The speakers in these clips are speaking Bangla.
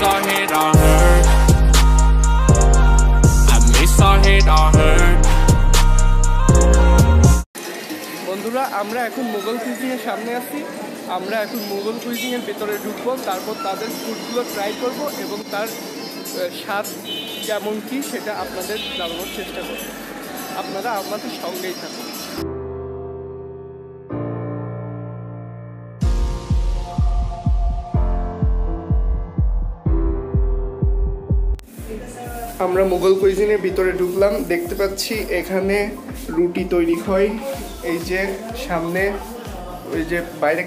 our head on her. I miss our head on her. বন্ধুরা আমরা এখন মুঘল কুইজিনের সামনে আছি। আমরা এখন মুঘল কুইজিনের ভেতরে ঢুকবো, তারপর তাদের ফুডগুলো ট্রাই করব এবং তার স্বাদ কেমন কি সেটা আপনাদের জানানোর চেষ্টা করব। আপনারা আমাদের সঙ্গেই থাকুন। আমরা মুঘল কুইজিনের ভিতরে ঢুকলাম। দেখতে পাচ্ছি এখানে রুটি তৈরি হয়। এই যে সামনে ওই যে বাইরে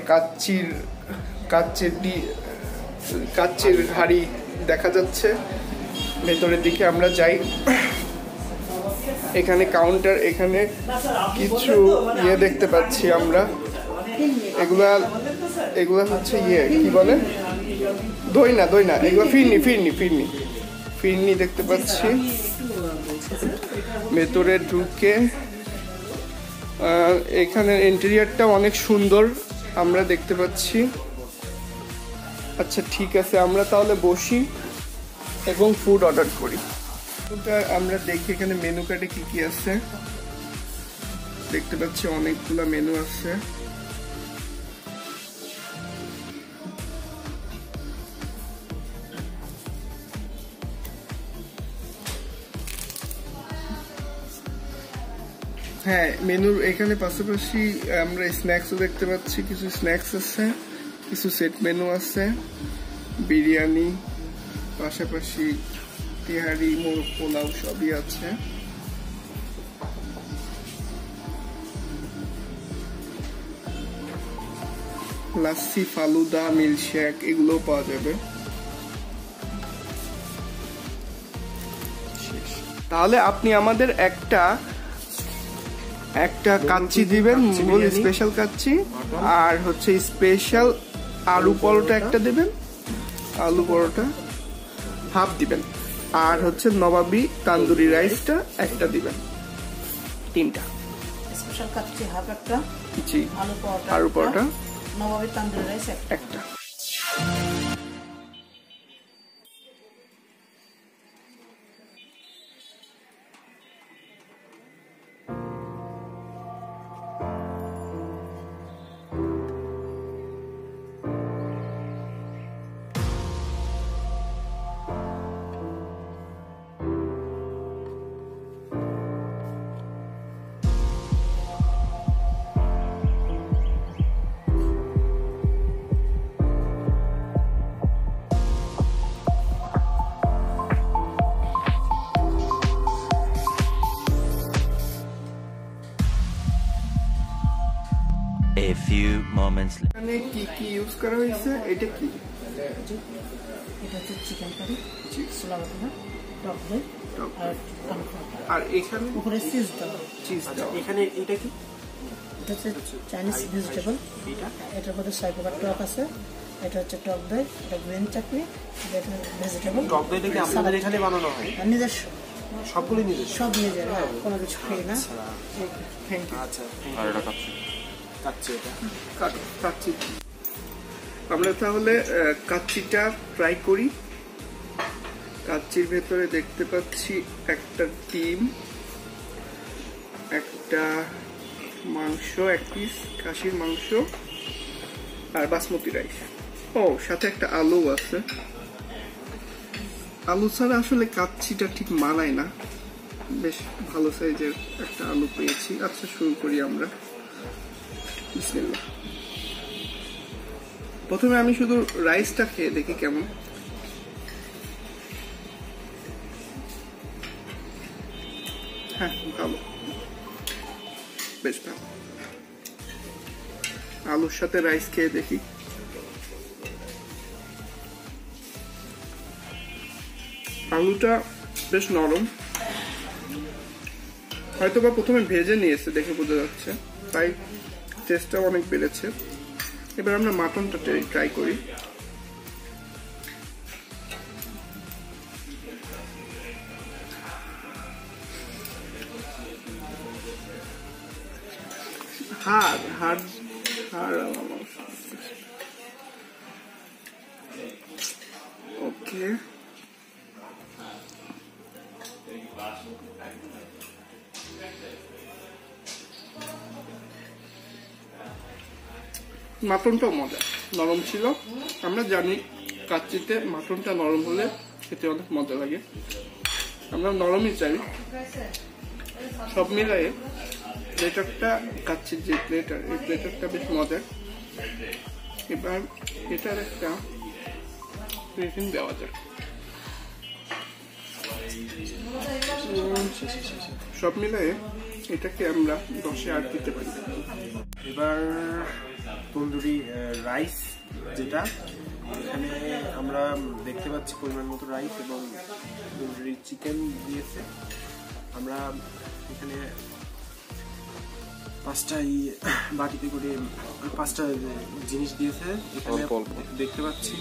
কাচ্চির হাঁড়ি দেখা যাচ্ছে। ভেতরের দিকে আমরা যাই। এখানে কাউন্টার, এখানে কিছু ইয়ে দেখতে পাচ্ছি আমরা। এগুলা হচ্ছে ইয়ে কি বলে, দই না এগুলো ফিরনি দেখতে পাচ্ছি। ভেতরে ঢুকে এখানের ইন্টেরিয়রটা অনেক সুন্দর আমরা দেখতে পাচ্ছি। আচ্ছা ঠিক আছে, আমরা তাহলে বসি এবং ফুড অর্ডার করি। আমরা দেখি এখানে মেনু কার্ডে কি কি আছে। দেখতে পাচ্ছি অনেকগুলা মেনু আছে। হ্যাঁ, মেনুর এখানে পাশাপাশি আমরা স্ন্যাক্সও দেখতে পাচ্ছি। কিছু স্ন্যাক্স আছে, কিছু সেট মেনু আছে, বিরিয়ানি, পাশাপাশি তিহারি, মোরগ পোলাও সবই আছে। লাচ্ছি, ফালুদা, মিল্কশেক এগুলোও পাওয়া যাবে। তাহলে আপনি আমাদের একটা কাচ্চি দিবেন, মুঘল স্পেশাল কাচ্চি, আর হচ্ছে স্পেশাল আলু পরোটা একটা দিবেন, আলু পরোটা হাফ দিবেন, আর হচ্ছে নবাবি তান্দুরি রাইসটা একটা দিবেন। তিনটা স্পেশাল কাচ্চি হাফ একটা, জি, আলু পরোটা, নবাবি তান্দুরি রাইস একটা। A few moments later. এখানে কি ইউজ করা হয়েছে? এটা কি? এটা হচ্ছে চিকেন কারি, ছোলা বাটা, টক দই আর এখানে উপরে চিজ দাও। এখানে এটা কি? এটা হচ্ছে চাইনিজ ভেজিটেবল। এটার মধ্যে 6 প্রকার টক আছে। এটা হচ্ছে টক দই, এটা গ্রিন চাটনি, এটা ভেজিটেবল। টক দইটা কি আপনাদের এখানে বানানো হয়? নিজস্ব, সবগুলো নিজস্ব, সব নিজের, কোনো কিছু ফ্রি না। Thank you. আচ্ছা, আর এটা কাচ্চি। আমরা তাহলে কাচ্চিটা ট্রাই করি। কাচ্চির ভেতরে দেখতে পাচ্ছি একটা ডিম, একটা মাংস, এক পিস খাসির মাংস, আর বাসমতি রাইস। ও, সাথে একটা আলু আছে। আলু ছাড়া আসলে কাচ্চিটা ঠিক মানায় না। বেশ ভালো সাইজের একটা আলু পেয়েছি। আচ্ছা, শুরু করি আমরা। বিসমিল্লাহ। প্রথমে আমি শুধু রাইসটা খেয়ে দেখি কেমন। হ্যাঁ, ভালো, বেশ ভালো। আলুর সাথে রাইস খেয়ে দেখি। আলুটা বেশ নরম, হয়তো বা প্রথমে ভেজে নিয়েছে দেখে বোঝা যাচ্ছে, তাই টেস্টটা অনেক বেড়েছে। এবার আমরা মাটনটা ট্রাই করি। হাড় ওকে, মাটনটাও মজা, নরম ছিল। আমরা জানি কাচ্চিতে মাটনটা নরম হলে খেতে অনেক মজা লাগে, আমরা নরমই চাই। সব মিলাই প্লেটারটা, কাচ্চির যে প্লেটার, এই প্লেটারটা বেশ মজার। এবার এটার একটা রেটিং দেওয়া যায়। সব মিলাই এটাকে আমরা 10-এ 8 দিতে পারি। এবার তন্দুরি রাইস, যেটা এখানে আমরা দেখতে পাচ্ছি পরিমাণ মতো রাইস এবং তন্দুরি চিকেন দিয়েছে। আমরা এখানে 5টা বাটিতে করে 5টা জিনিস দিয়েছে। এখানে দেখতে পাচ্ছি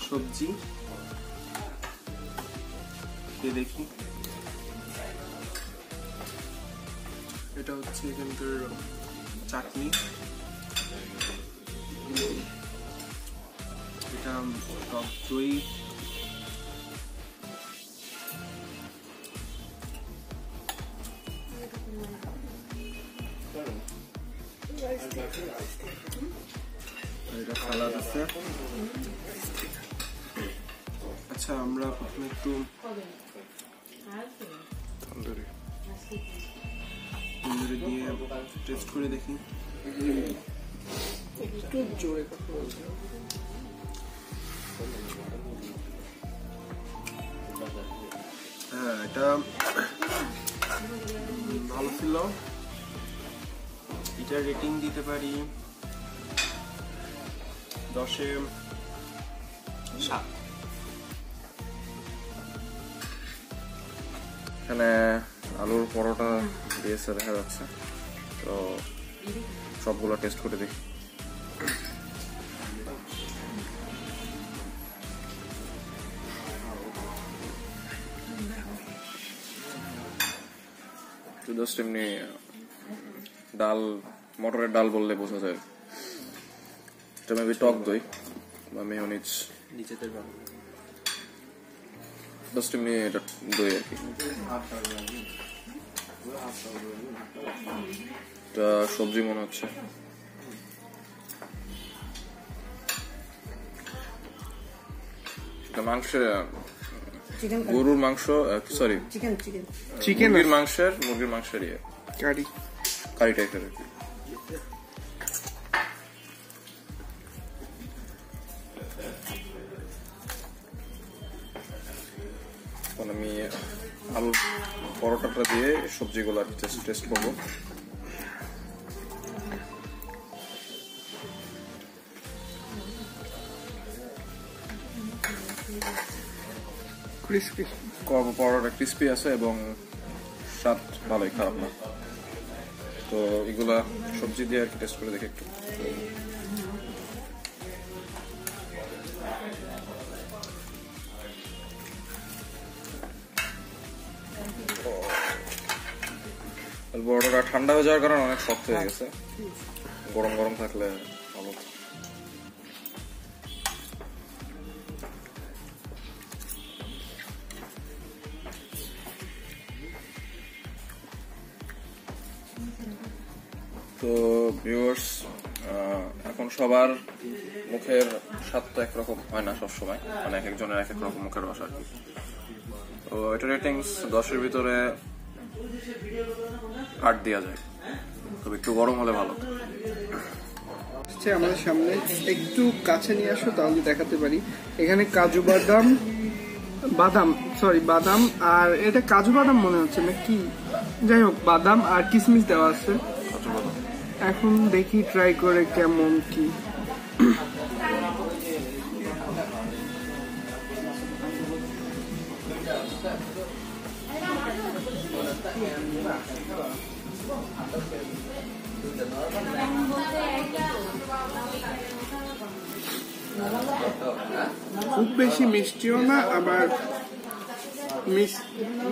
সবজি, দেখি এটা হচ্ছে এখানকার চাটনি, এটা টক দই, এটা সালাদ আছে। আচ্ছা, আমরা প্রথমে একটু তন্দুরি দিয়ে টেস্ট করে দেখি। একটু জোরে কথা বলছি। হ্যাঁ, এটা ভালো ছিল। এটা রেটিং দিতে পারি 10-এ 7। এখানে আলুর পরোটা দিয়েছে দেখা যাচ্ছে, তো সবগুলো টেস্ট করে দেখি। জাস্ট এমনি ডাল, মটরের ডাল বললে বোঝা যায়। এটা মেবি টক দই বা মেয়োনিজ, নিচেতে জাস্ট এমনি এটা দই আর কি। এটা সবজি মনে হচ্ছে। এটা মাংসের, গরুর মাংস, সরি চিকেন, মুরগির মাংসের কারি টাইপের আর কি। আমি আলু পরোটাটা দিয়ে সবজিগুলো টেস্ট করবো। ক্রিস্পি, পরোটা ক্রিস্পি আছে এবং স্বাদ ভালোই, খারাপ না। তো এগুলা সবজি দিয়ে আর কি টেস্ট করে দেখি একটু। পরোটাটা ঠান্ডা হয়ে যাওয়ার কারণে অনেক শক্ত হয়ে গেছে, গরম গরম থাকলে ভালো। তো ভিউয়ার্স, এখন সবার মুখের স্বাদ তো একরকম হয় না সবসময়, মানে এক একজনের এক এক রকম মুখের রস আর কি। তো এটা রেটিংস 10-এর ভিতরে 8 দেওয়া যায়, তবে একটু গরম হলে ভালো। আমাদের সামনে একটু কাছে নিয়ে আসো তাহলে দেখাতে পারি। এখানে কাজু বাদাম আর এটা কাজু বাদাম মনে হচ্ছে না কি, যাই হোক বাদাম আর কিশমিশ দেওয়া আছে। এখন দেখি ট্রাই করে কেমন কি। খুব বেশি মিষ্টিও না, আবার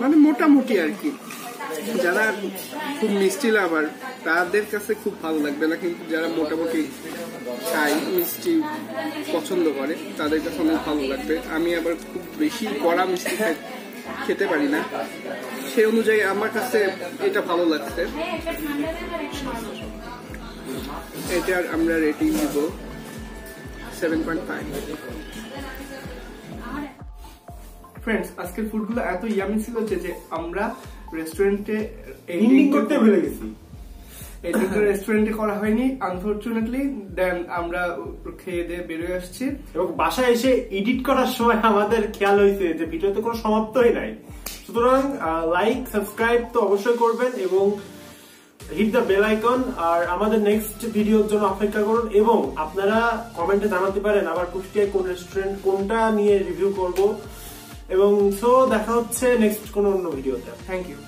মানে মোটামুটি আর কি। যারা খুব মিষ্টি লাভার তাদের কাছে খুব ভালো লাগবে না, কিন্তু যারা মোটামুটি খায় মিষ্টি পছন্দ করে তাদের কাছে অনেক ভালো লাগবে। আমি আবার খুব বেশি কড়া মিষ্টি খেতে পারি না, সেই অনুযায়ী আমার কাছে এটা ভালো লাগছে। এটার আমরা রেটিং দিব 7.5। ফ্রেন্ডস, আজকের ফুডগুলো এত ইয়ামি ছিল যে আমরা রেস্টুরেন্টে এন্ডিং করতে ভুলে গেছি। এদিকে রেস্টুরেন্টে করা হয়নি আনফরচুনেটলি। দেন আমরা খেয়ে দিয়ে বেরোয় আসছি এবং বাসায় এসে এডিট করার সময় আমাদের খেয়াল হয়েছে যে ভিডিওতে কোনো সমাপ্তই নাই। সুতরাং লাইক সাবস্ক্রাইব তো অবশ্যই করবেন এবং হিট দ্য বেল আইকন। আর আমাদের নেক্সট ভিডিওর জন্য অপেক্ষা করুন এবং আপনারা কমেন্টে জানাতে পারেন আবার কুষ্টিয়ায় কোন রেস্টুরেন্ট কোনটা নিয়ে রিভিউ করব। এবং সো দেখা হচ্ছে নেক্সট কোন অন্য ভিডিওতে। Thank you.